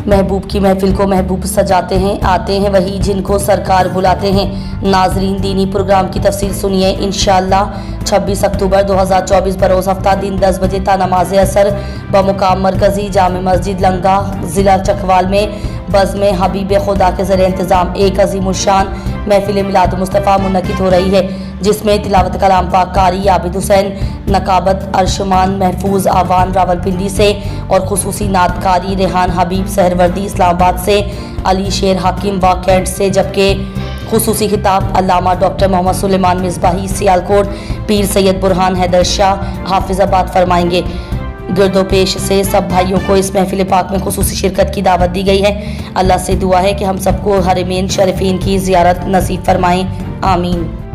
محبوب کی محفل کو محبوب سجاتے ہیں، آتے ہیں وہی جن کو سرکار بلاتے ہیں۔ ناظرین، دینی پروگرام کی تفصیل سنیے۔ انشاءاللہ 26 اکتوبر 2024 بروز ہفتہ دن 10 بجے تا نماز عصر بمقام مرکزی جامع مسجد لنگا ضلع چکوال میں بزم حبیب خدا کے زیر انتظام ایک عظیم الشان محفل میلاد مصطفیٰ منعقد ہو رہی ہے، جس میں تلاوت کلام پاک قاری عابد حسین نقابت ارشمان محفوظ آوان راولپنڈی سے اور خصوصی نعت کاری ریحان حبیب سہروردی اسلام آباد سے، علی شیر حاکم واہ کینٹ سے، جبکہ خصوصی خطاب علامہ ڈاکٹر محمد سلیمان مصباحی سیالکوٹ، پیر سید برہان حیدر شاہ حافظ آباد فرمائیں گے۔ گرد و پیش سے سب بھائیوں کو اس محفل پاک میں خصوصی شرکت کی دعوت دی گئی ہے۔ اللہ سے دعا ہے کہ ہم سب کو حرمین شریفین کی زیارت نصیب فرمائیں، آمین۔